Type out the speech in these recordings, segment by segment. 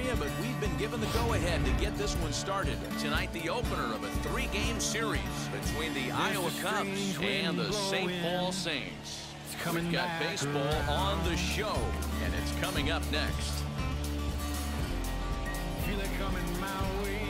area, but we've been given the go-ahead to get this one started. Tonight, the opener of a 3-game series between the Iowa Cubs and the St. Paul Saints. We've got baseball on the show, and it's coming up next. Feel it coming my way.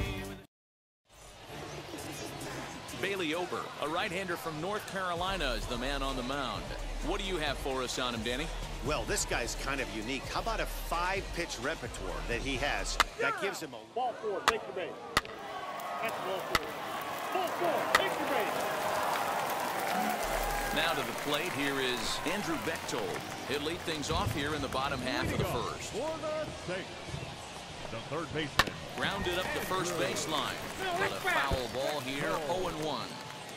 Bailey Ober, a right-hander from North Carolina, is the man on the mound. What do you have for us on him, Danny? Well, this guy's kind of unique. How about a 5-pitch repertoire that he has that gives him a ball 4, take your base. That's ball 4. Ball 4, take your base. Now to the plate, here is Andrew Bechtold. he'll lead things off here in the bottom half of the first. For the Saints, the third baseman. Grounded up the first baseline. With a foul ball here, 0-1.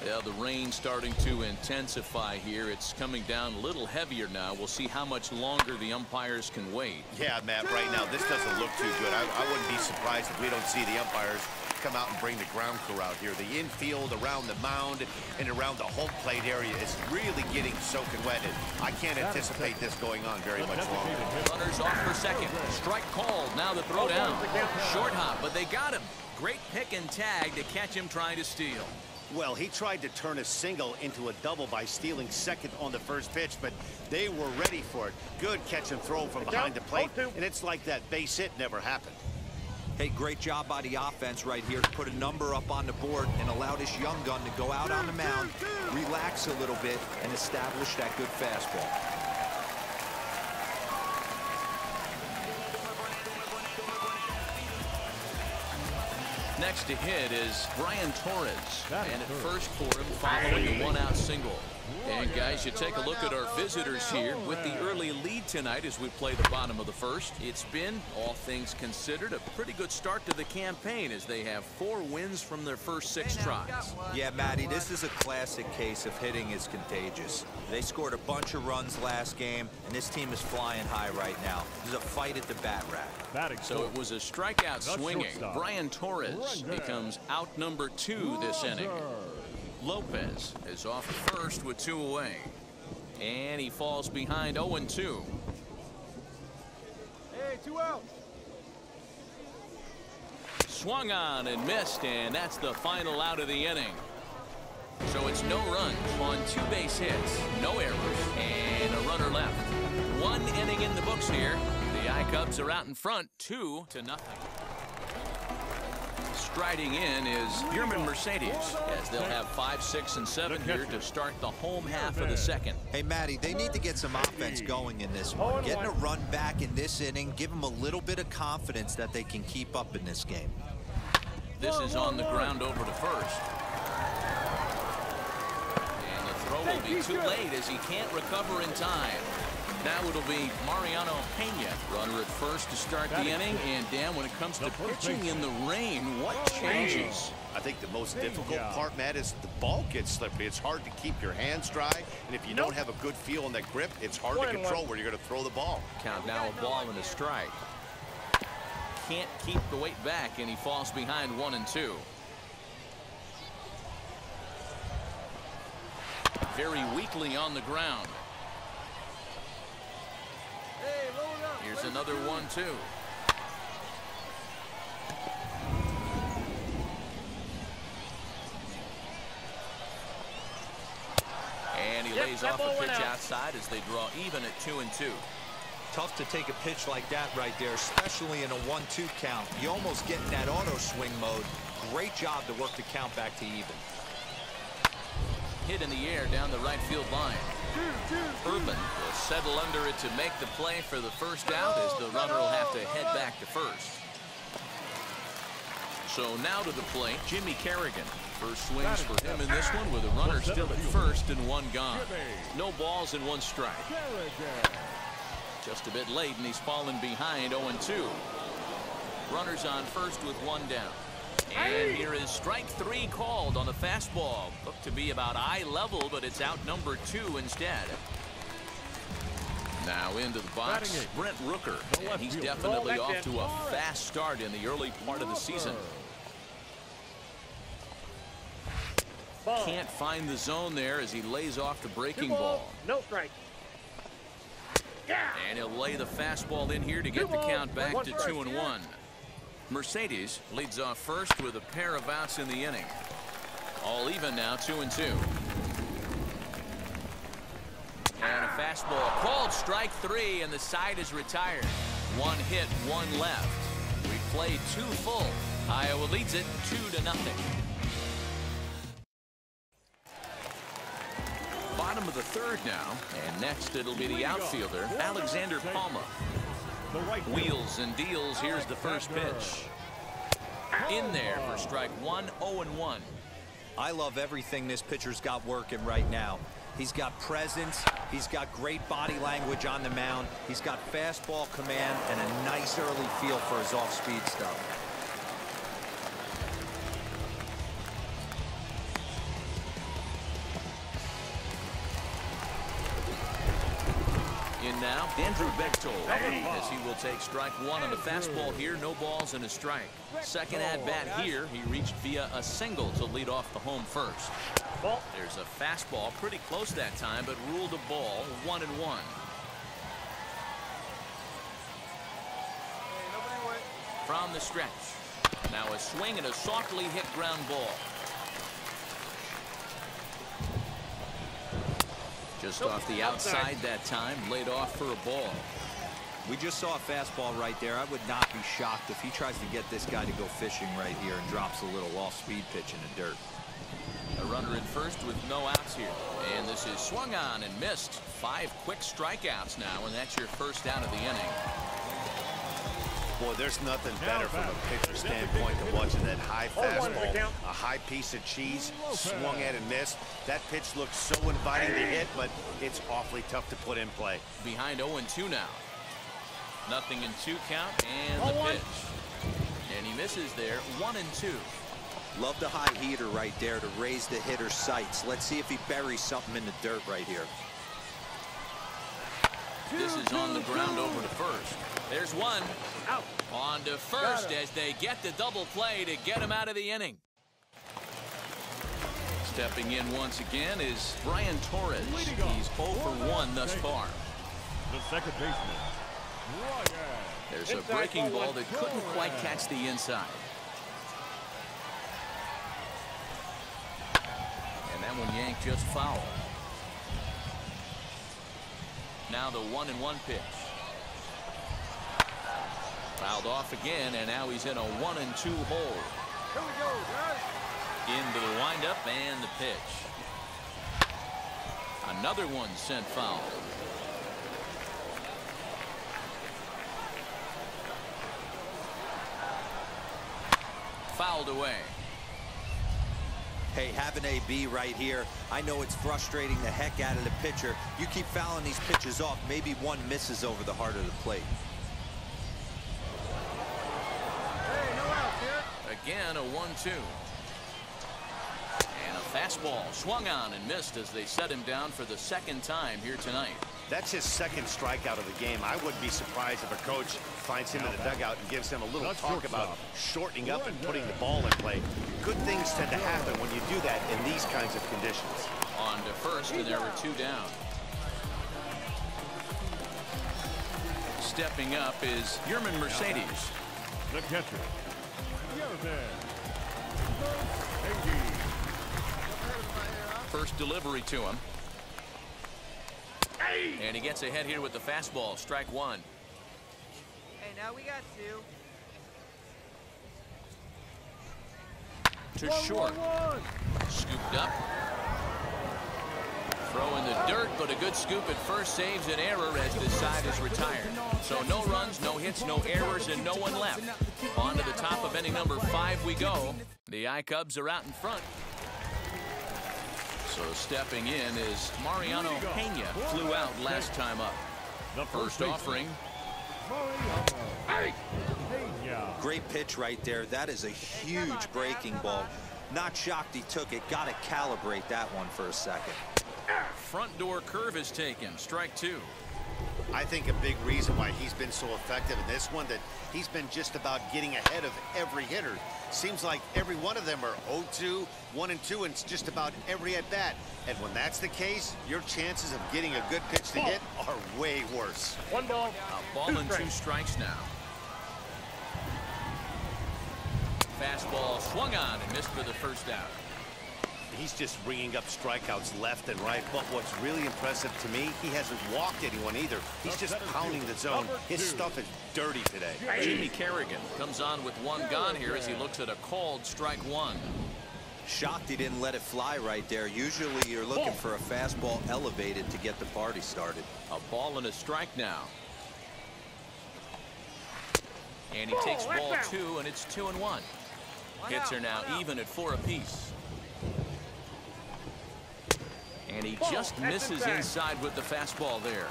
Yeah, the rain starting to intensify here. It's coming down a little heavier now. We'll see how much longer the umpires can wait. Yeah, Matt, right now this doesn't look too good. I wouldn't be surprised if we don't see the umpires come out and bring the ground crew out here. The infield around the mound and around the home plate area is really getting soaking wet. And I can't anticipate this going on very much longer. Runners off for second. Strike called. Now the throw down. Short hop, but they got him. Great pick and tag to catch him trying to steal. Well, he tried to turn a single into a double by stealing second on the first pitch, but they were ready for it. Good catch and throw from behind the plate, and it's like that base hit never happened. Hey, great job by the offense right here to put a number up on the board and allow this young gun to go out on the mound, relax a little bit, and establish that good fastball. Next to hit is Brian Torres, and at first for him following a one-out single. And guys, you take a look at our visitors here with the early lead tonight as we play the bottom of the first. It's been, all things considered, a pretty good start to the campaign as they have 4 wins from their first 6 tries. Yeah, Matty, this is a classic case of hitting is contagious. They scored a bunch of runs last game, and this team is flying high right now. There's a fight at the bat rack. So it was a strikeout swinging. Brian Torres becomes out number 2 this inning. Lopez is off first with 2 away. And he falls behind 0-2. Hey, 2 outs. Swung on and missed, and that's the final out of the inning. So it's no runs on 2 base hits, no errors, and a runner left. 1 inning in the books here. The I-Cubs are out in front, 2-0. Striding in is Yermin Mercedes, as they'll have 5, 6, and 7 here to start the home half of the second. Hey, Matty, they need to get some offense going in this one. Getting a run back in this inning, give them a little bit of confidence that they can keep up in this game. This is on the ground over to first. And the throw will be too late as he can't recover in time. Now it'll be Mariano Pena, runner at first to start the inning. And Dan, when it comes to pitching in the rain, what changes? I think the most difficult part, Matt, is the ball gets slippery. It's hard to keep your hands dry, and if you don't have a good feel on that grip, it's hard to control where you're going to throw the ball. Count now a ball and a strike. Can't keep the weight back, and he falls behind 1-2. Very weakly on the ground. Here's another 1-2. And he lays off a pitch outside as they draw even at 2-2. Tough to take a pitch like that right there, especially in a 1-2 count. You almost get in that auto swing mode. Great job to work the count back to even. Hit in the air down the right field line. Urban will settle under it to make the play for the first out as the runner will have to head back to first. So now to the plate, Jimmy Kerrigan. First swings for him in this one with a runner still at first and 1 gone. No balls and 1 strike. Just a bit late and he's fallen behind 0-2. Runners on first with 1 down. And here is strike 3 called on the fastball. Looked to be about eye level, but it's out number 2 instead. Now into the box, Brent Rooker. And he's definitely off to a fast start in the early part of the season. Can't find the zone there as he lays off the breaking ball. No strike. And he'll lay the fastball in here to get the count back to 2-1. Mercedes leads off first with a pair of outs in the inning. All even now, 2-2. And a fastball called strike 3, and the side is retired. 1 hit, 1 left. We played 2 full. Iowa leads it 2-0. Bottom of the 3rd now, and next it'll be the outfielder, Alexander Palma. Wheels and deals. Here's the first pitch. In there for strike 1, 0-1. I love everything this pitcher's got working right now. He's got presence. He's got great body language on the mound. He's got fastball command and a nice early feel for his off-speed stuff. In now, Andrew Bechtold, as he will take strike 1 on the fastball here. No balls and a strike. Second at bat here, he reached via a single to lead off the home first. There's a fastball pretty close that time, but ruled a ball. 1-1. From the stretch. Now a swing and a softly hit ground ball. Just off the outside that time, laid off for a ball. We just saw a fastball right there. I would not be shocked if he tries to get this guy to go fishing right here and drops a little off-speed pitch in the dirt. A runner in first with no outs here. And this is swung on and missed. 5 quick strikeouts now, and that's your first out of the inning. Boy, there's nothing better from a pitcher standpoint than watching that high fastball, a high piece of cheese, swung at and missed. That pitch looks so inviting to hit, but it's awfully tough to put in play. Behind 0-2 now. Nothing in 2 count, and the pitch. And he misses there. 1-2. Love the high heater right there to raise the hitter's sights. Let's see if he buries something in the dirt right here. This is on the ground over to first. There's one. Out. On to first as they get the double play to get him out of the inning. Stepping in once again is Brian Torres. He's 0 for 1 thus far. The second baseman, Ryan. There's a breaking ball that couldn't quite catch the inside. And that one yanked just foul. Now the 1-1 pitch. Fouled off again, and now he's in a 1-2 hole. Here we go, guys. Into the windup and the pitch. Another one sent foul. Fouled away. Hey, have an AB right here. I know it's frustrating the heck out of the pitcher. You keep fouling these pitches off, maybe one misses over the heart of the plate. Hey, no outs here. Again, a 1-2. And a fastball swung on and missed as they set him down for the 2nd time here tonight. That's his 2nd strikeout of the game. I wouldn't be surprised if a coach finds him in the dugout and gives him a little talk about shortening up and putting the ball in play. Good things tend to happen when you do that in these kinds of conditions. On to first, and there were 2 down. Stepping up is Yermin Mercedes. The catcher, Yermin. First delivery to him. And he gets ahead here with the fastball. Strike 1. Hey, now we got 2. To short. Scooped up. Throw in the dirt, but a good scoop at first saves an error as this side is retired. So no runs, no hits, no errors, and no one left. On to the top of inning number 5 we go. The I-Cubs are out in front. So stepping in is Mariano Pena. Flew out last time up. The First offering. Great pitch right there. That is a huge breaking ball. Not shocked he took it. Got to calibrate that one for a second. Front door curve is taken. Strike 2. I think a big reason why he's been so effective in this one that he's been just about getting ahead of every hitter. Seems like every one of them are 0-2, 1-2, and it's just about every at bat. And when that's the case, your chances of getting a good pitch to hit are way worse. 1 ball. A ball and 2 strikes now. fastball swung on and missed for the first out. He's just bringing up strikeouts left and right, but what's really impressive to me, he hasn't walked anyone either. He's just pounding the zone. His stuff is dirty today. Jimmy Kerrigan comes on with one gone here as he looks at a called strike one. Shocked he didn't let it fly right there. Usually you're looking for a fastball elevated to get the party started. A ball and a strike now. And he takes ball 2, and it's 2-1. Hits are now even at 4 apiece. And he just misses inside with the fastball there.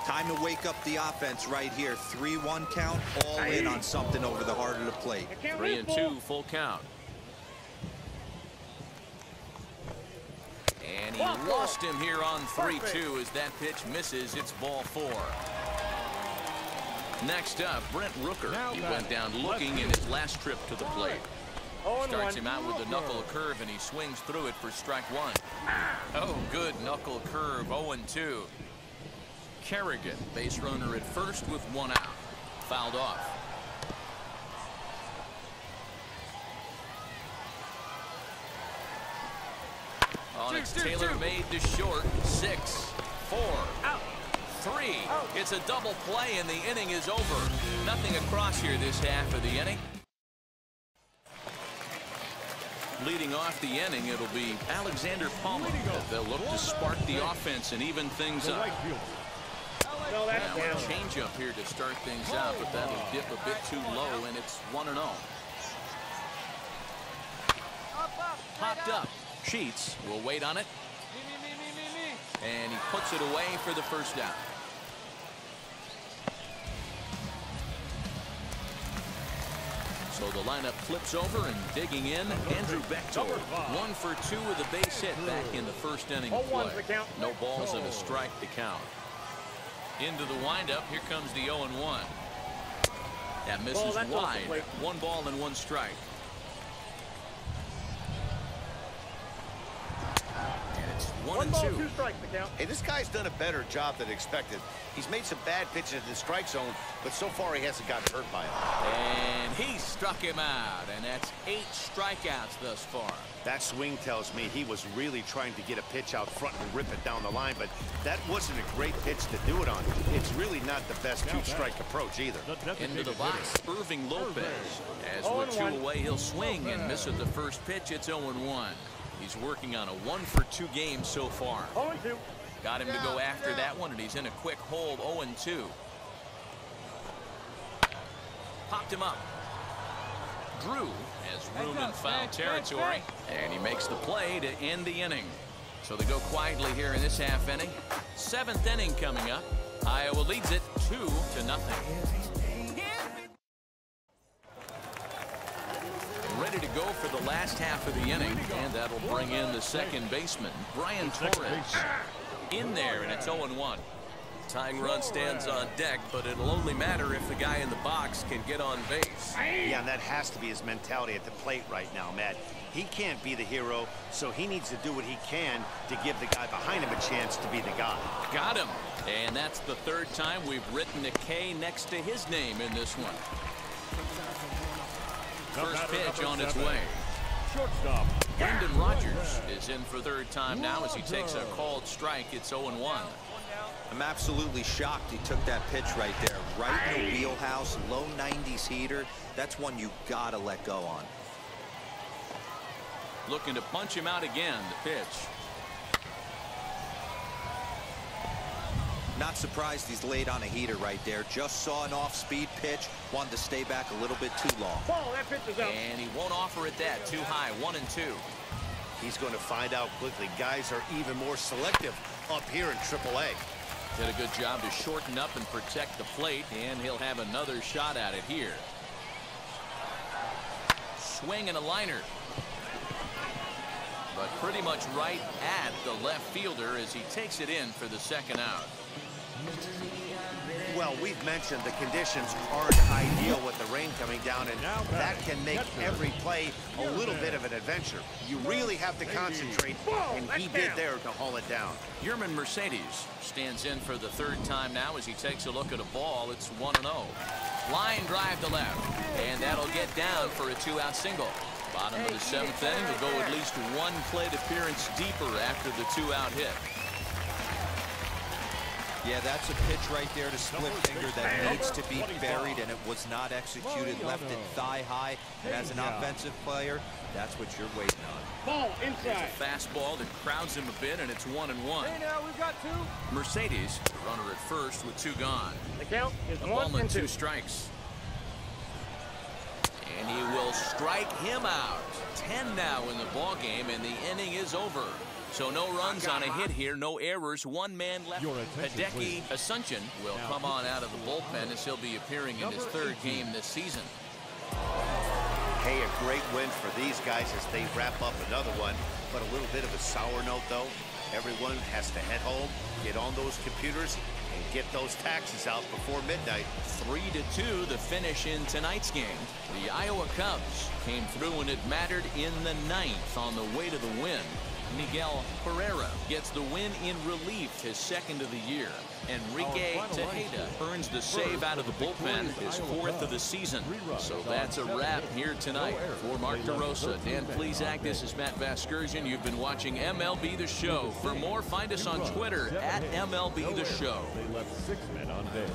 Time to wake up the offense right here. 3-1 count, all in on something over the heart of the plate. 3-2 full count. And he lost him here on 3-2 as that pitch misses. It's ball 4. Next up, Brent Rooker. He went down looking in his last trip to the plate. Starts him out with the knuckle curve, and he swings through it for strike 1. Oh, good knuckle curve, 0-2. Kerrigan, base runner at first with 1 out. Fouled off. On its tailor-made to short. 6, 4, 3. It's a double play, and the inning is over. Nothing across here this half of the inning. Leading off the inning, it'll be Alexander Palmer. They'll look to spark the offense and even things up. Now a change-up here to start things out, but that'll dip a bit too low, and it's 1-0. Popped up. Sheets will wait on it. And he puts it away for the first out. So the lineup flips over, and digging in, Andrew Bechtel. 1 for 2 with a base hit back in the first inning of play. No balls and a strike to count. Into the windup, here comes the 0-1. That misses wide. 1 ball and 1 strike. And it's 1-2. Hey, this guy's done a better job than expected. He's made some bad pitches in the strike zone, but so far he hasn't gotten hurt by it. And he struck him out, and that's 8 strikeouts thus far. That swing tells me he was really trying to get a pitch out front and rip it down the line, but that wasn't a great pitch to do it on. It's really not the best 2-strike approach either. Into the box, Irving Lopez. As with 2 away, he'll swing and miss at the first pitch. It's 0-1. He's working on a 1 for 2 game so far. 0-2. Got him to go after that one, and he's in a quick hold. 0-2. Popped him up. Drew has room in foul territory, and he makes the play to end the inning. So they go quietly here in this half inning. 7th inning coming up. Iowa leads it 2-0. Ready to go for the last half of the inning, and that'll bring in the second baseman, Brian Torres. In there, and it's 0-1. Tying run stands on deck, but it'll only matter if the guy in the box can get on base. Yeah, and that has to be his mentality at the plate right now, Matt. He can't be the hero, so he needs to do what he can to give the guy behind him a chance to be the guy. Got him. And that's the 3rd time we've written a K next to his name in this one. First pitch on its way. Shortstop. Brendan Rodgers is in for 3rd time now as he takes a called strike. It's 0-1. I'm absolutely shocked he took that pitch right there. Right in the wheelhouse, low 90s heater. That's one you gotta let go on. Looking to punch him out again. The pitch. Not surprised he's laid on a heater right there. Just saw an off-speed pitch. Wanted to stay back a little bit too long. That pitch is out. And he won't offer it that. Too high. 1-2. He's going to find out quickly. Guys are even more selective up here in AAA. Did a good job to shorten up and protect the plate, and he'll have another shot at it here. Swing and a liner. But pretty much right at the left fielder as he takes it in for the 2nd out. Well, we've mentioned the conditions aren't ideal with the rain coming down, and that can make every play a little bit of an adventure. You really have to concentrate, and he did there to haul it down. Yerman Mercedes stands in for the 3rd time now as he takes a look at a ball. It's 1-0. Line drive to left, and that'll get down for a 2-out single. Bottom of the 7th inning will go at least one plate appearance deeper after the 2-out hit. Yeah, that's a pitch right there to split finger that needs to be buried, and it was not executed. Left it thigh high. And as an offensive player, that's what you're waiting on. Ball There's inside. a fastball that crowds him a bit, and it's 1-1. Hey, now we've got 2. Mercedes, the runner at first with 2 gone. The count is A 1 ball and and 2. 2 strikes. And he will strike him out. 10 now in the ball game, and the inning is over. So no runs on a hit here, no errors, 1 man left. Your attention, Hideki please. Asuncion will Now, come on out of the bullpen as he'll be appearing in his 3rd game this season. Hey, a great win for these guys as they wrap up another one. But a little bit of a sour note, though. Everyone has to head home, get on those computers, and get those taxes out before midnight. 3-2 the finish in tonight's game. The Iowa Cubs came through when it mattered in the 9th on the way to the win. Miguel Pereira gets the win in relief, his 2nd of the year. Enrique Tejeda earns the save out of the bullpen, his 4th of the season. So that's a wrap here tonight. For Mark DeRosa, Dan Plesac, this is Matt Vasgersian. You've been watching MLB The Show. For more, find us on Twitter at MLB The Show. They left 6 men on base.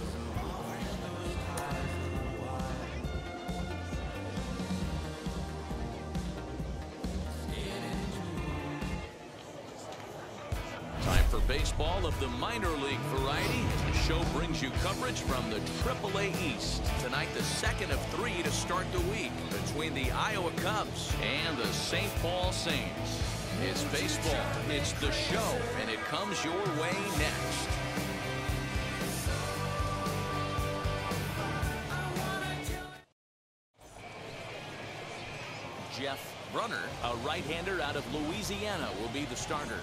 Time for baseball of the minor league variety. The show brings you coverage from the AAA East. Tonight, the 2nd of 3 to start the week between the Iowa Cubs and the St. Paul Saints. It's baseball, it's the show, and it comes your way next. Jeff Brunner, a right-hander out of Louisiana, will be the starter.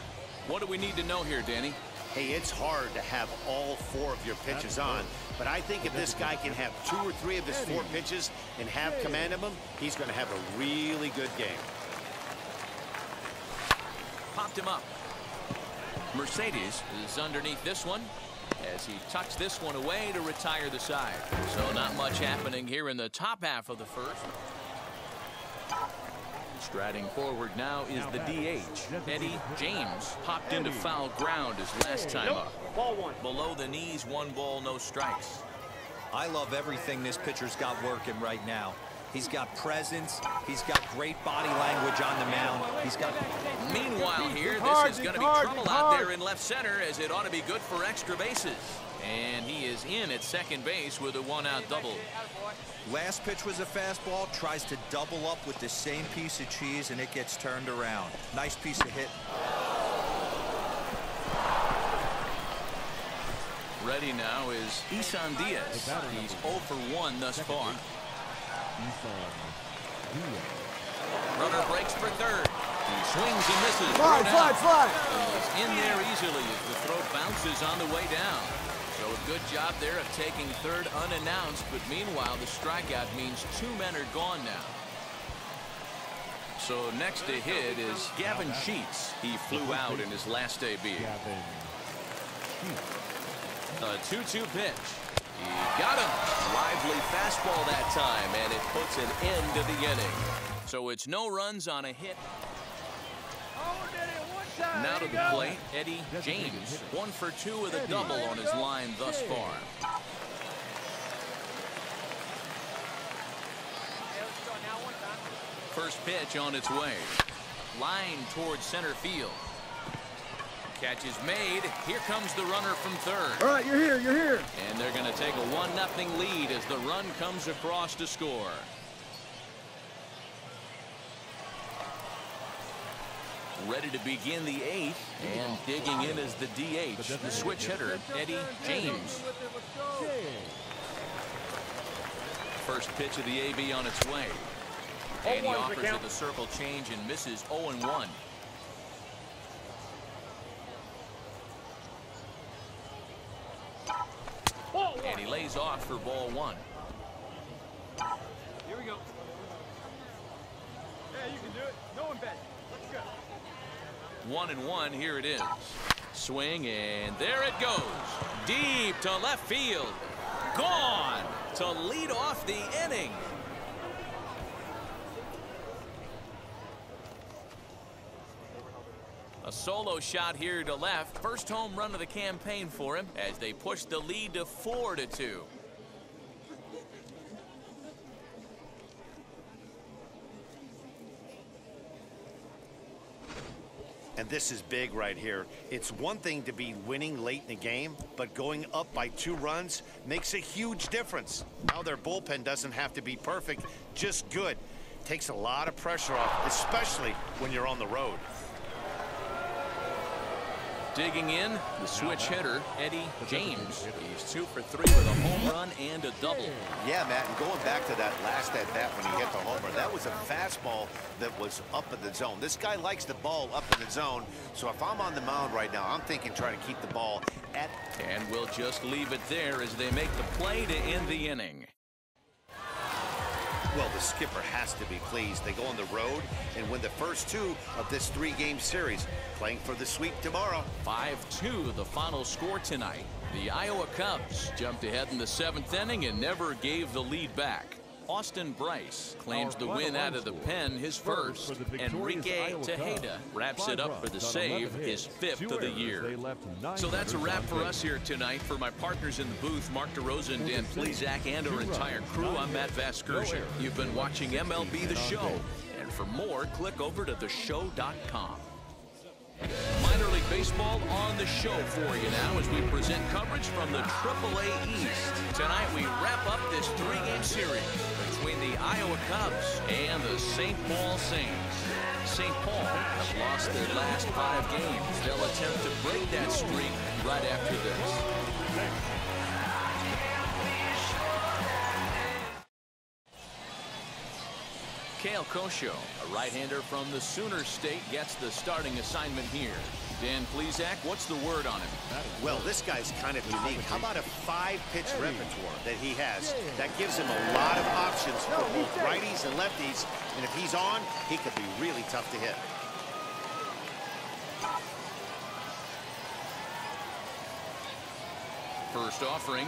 What do we need to know here, Danny? Hey, it's hard to have all 4 of your pitches on, but I think if this guy can have 2 or 3 of his 4 pitches and have command of them, he's going to have a really good game. Popped him up. Mercedes is underneath this one as he tucks this one away to retire the side. So not much happening here in the top half of the 1st. Striding forward now is the DH. Eddie James popped into foul ground his last time up. Ball 1. Below the knees, 1 ball, no strikes. I love everything this pitcher's got working right now. He's got presence. He's got great body language on the mound. He's got. Meanwhile here, this is going to be trouble out there in left center, as it ought to be good for extra bases. And he is in at second base with a 1-out double. Last pitch was a fastball. Tries to double up with the same piece of cheese, and it gets turned around. Nice piece of hit. Ready now is Isan Diaz. He's 0 for 1 thus far. Runner breaks for third. He swings and misses. Slide. He's in there easily as the throw bounces on the way down. So a good job there of taking third unannounced, but meanwhile the strikeout means 2 men are gone now. So next to hit is Gavin Sheets. He flew out in his last debut. A 2-2 pitch. He got him. Lively fastball that time, and it puts an end to the inning. So it's no runs on a hit. Now to the plate, Eddie James. 1 for 2 with a double on his line thus far. First pitch on its way. Line towards center field. Catch is made. Here comes the runner from third. All right, you're here. And they're going to take a 1-0 lead as the run comes across to score. Ready to begin the 8th, and digging in is the DH, the switch hitter, Eddie James. First pitch of the AB on its way. And he offers it the circle change and misses 0-1. And he lays off for ball 1. Here we go. Yeah, you can do it. No one bet. Let's go. 1-1, here it is. Swing, and there it goes. Deep to left field. Gone to lead off the inning. A solo shot here to left. First home run of the campaign for him as they push the lead to 4-2. And this is big right here. It's one thing to be winning late in the game, but going up by 2 runs makes a huge difference. Now their bullpen doesn't have to be perfect, just good. Takes a lot of pressure off, especially when you're on the road. Digging in, the switch hitter, Eddie James. He's 2 for 3 with a home run and a double. Yeah, Matt, and going back to that last at-bat when he hit the homer, that was a fastball that was up in the zone. This guy likes the ball up in the zone, so if I'm on the mound right now, I'm thinking trying to keep the ball at... And we'll just leave it there as they make the play to end the inning. Well, the skipper has to be pleased. They go on the road and win the first 2 of this 3-game series, playing for the sweep tomorrow. 5-2 the final score tonight. The Iowa Cubs jumped ahead in the 7th inning and never gave the lead back. Austin Bryce claims the win out of the pen, his first. Enrique Tejeda wraps it up for the save, his 5th of the year. So that's a wrap for us here tonight. For my partners in the booth, Mark DeRosa, Dan Plesac, and our entire crew, I'm Matt Vasgersian. You've been watching MLB The Show. And for more, click over to theshow.com. Minor League Baseball on the show for you now as we present coverage from the AAA East. Tonight we wrap up this 3-game series between the Iowa Cubs and the St. Paul Saints. St. Paul have lost their last 5 games. They'll attempt to break that streak right after this. Kale Kosho, a right-hander from the Sooner State, gets the starting assignment here. Dan Plesac, what's the word on him? Well, this guy's kind of unique. How about a 5-pitch repertoire that he has? That gives him a lot of options for both righties and lefties. And if he's on, he could be really tough to hit. First offering.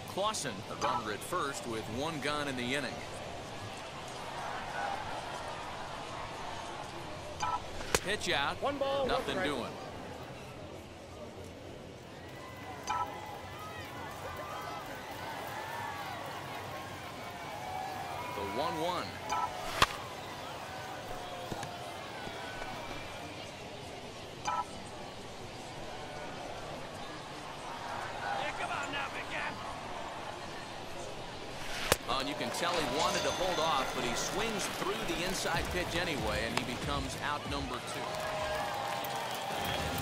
Clausen, a runner at first with 1 gone in the inning. Pitch out. 1 ball, nothing 1 strike. doing. The 1-1. And you can tell he wanted to hold off, but he swings through the inside pitch anyway, and he becomes out number 2.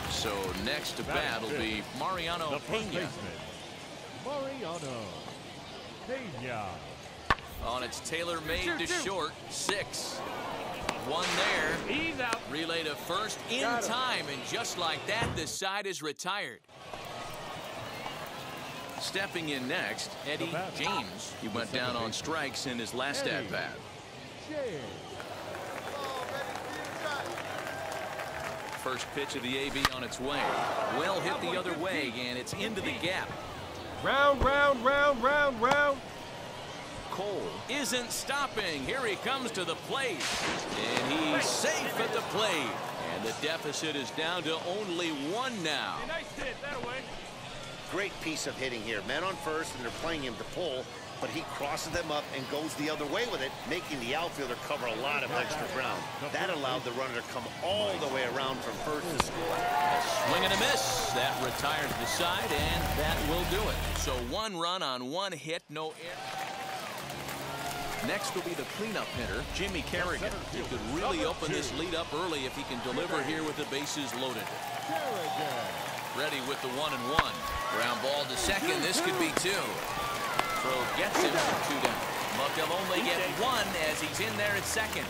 So next to bat will be Mariano Pena. Mariano Pena. Oh, and it's Taylor made to short. 6. 1 there. He's out. Relay to first in time, and just like that, the side is retired. Stepping in next, Eddie James. He went down on strikes in his last at-bat. First pitch of the AB on its way. Well hit the other way, and it's into the gap. Round, round, round, round, round. Cole isn't stopping. Here he comes to the plate. And he's safe at the plate. And the deficit is down to only 1 now. Nice hit that way. Great piece of hitting here. Men on first, and they're playing him to pull, but he crosses them up and goes the other way with it, making the outfielder cover a lot of extra ground. That allowed the runner to come all the way around from first to score. Swing and a miss. That retires the side, and that will do it. So 1 run on 1 hit, no error. Next will be the cleanup hitter, Jimmy Kerrigan. He could really open this lead up early if he can deliver here with the bases loaded. Ready with the 1-1. Ground ball to second. This could be 2. Throw gets him for 2 down. But they'll only get 1 as he's in there at second.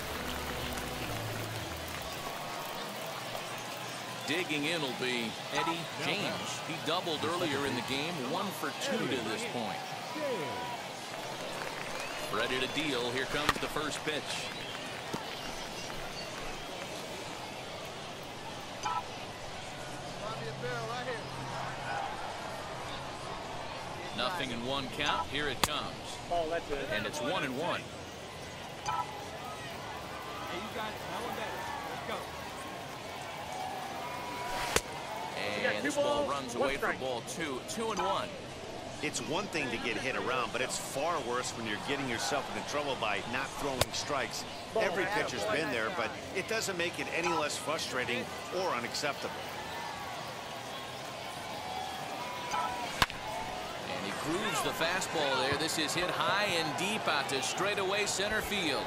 Digging in will be Eddie James. He doubled earlier in the game. 1 for 2 to this point. Ready to deal. Here comes the first pitch. Nothing in 1 count. Here it comes. Oh, that's it. And it's 1-1. Hey, you got it. Now one better. Let's go. And this ball runs away for ball 2. 2-1. It's one thing to get hit around, but it's far worse when you're getting yourself into trouble by not throwing strikes. Every pitcher's been there, but it doesn't make it any less frustrating or unacceptable. And he grooves the fastball there. This is hit high and deep out to straightaway center field.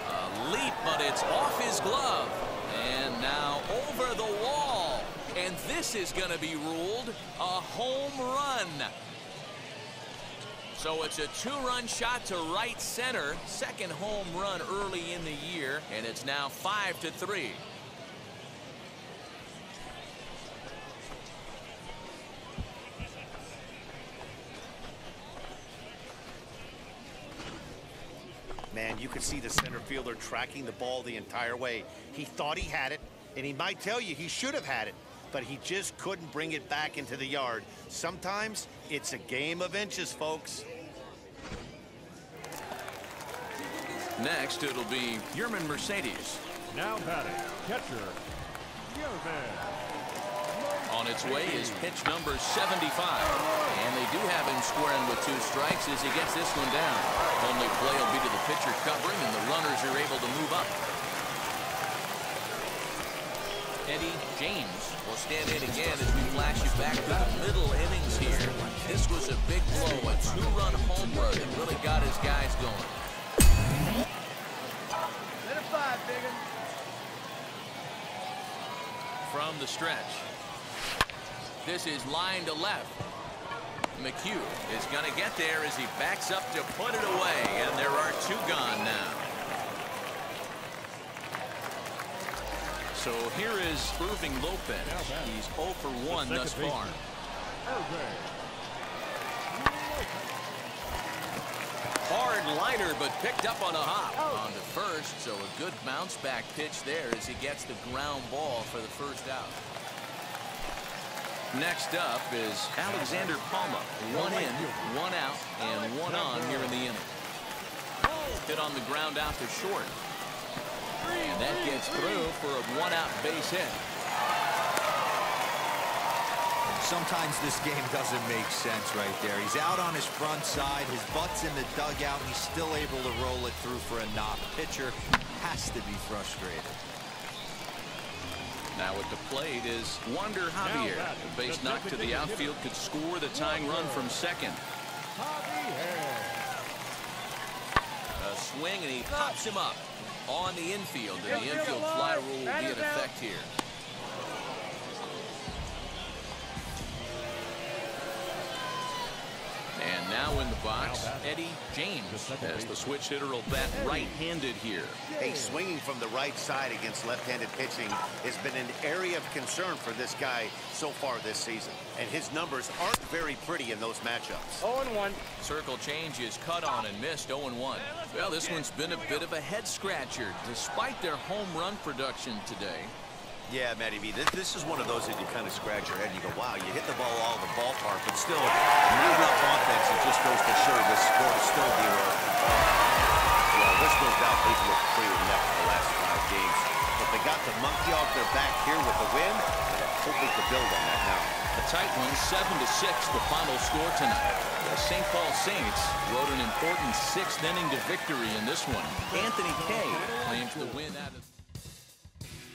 A leap, but it's off his glove. And now over the wall. And this is going to be ruled a home run. So it's a 2-run shot to right center. Second home run early in the year. And it's now 5-3. Man, you could see the center fielder tracking the ball the entire way. He thought he had it, and he might tell you he should have had it, but he just couldn't bring it back into the yard. Sometimes it's a game of inches, folks. Next, it'll be Yermin Mercedes. Now batting, catcher, Yermin. On its way is pitch number 75. And they do have him squaring with 2 strikes as he gets this one down. Only play will be to the pitcher covering, and the runners are able to move up. Eddie James will stand in again as we flash you back to the middle innings here. This was a big blow, a 2-run home run that really got his guys going. Let it fly, Biggin. From the stretch. This is line to left. McHugh is going to get there as he backs up to put it away, and there are 2 gone now. So here is Irving Lopez. He's 0 for 1 thus far. Hard liner, but picked up on a hop on the first, so a good bounce back pitch there as he gets the ground ball for the first out. Next up is Alexander Palma. 1 in, 1 out, and 1 on here in the inning. Hit on the ground out to short. And that gets through for a 1-out base hit. Sometimes this game doesn't make sense right there. He's out on his front side, his butt's in the dugout, and he's still able to roll it through for a knock. Pitcher has to be frustrated. Now at the plate is Wander Javier. A base knock to the outfield could score the tying run from second. A swing, and he pops him up on the infield, and the infield fly rule will be in effect here. And now in the box, Eddie James, as the switch hitter will bat right-handed here. Hey, swinging from the right side against left-handed pitching has been an area of concern for this guy so far this season. And his numbers aren't very pretty in those matchups. 0-1. Circle change is cut on and missed. 0-1. Well, this one's been a bit of a head-scratcher, despite their home run production today. Yeah, Matty B, this is one of those that you kind of scratch your head and you go, wow, you hit the ball all over the ballpark, but still, not enough offense. It just goes to show this sport is still zero. Well, this goes down. They've looked pretty enough for the last 5 games. But they got the monkey off their back here with the win. Hopefully to build on that now. A tight one, 7-6, the final score tonight. The St. Paul Saints rode an important 6th inning to victory in this one. Anthony Kay claims the win out of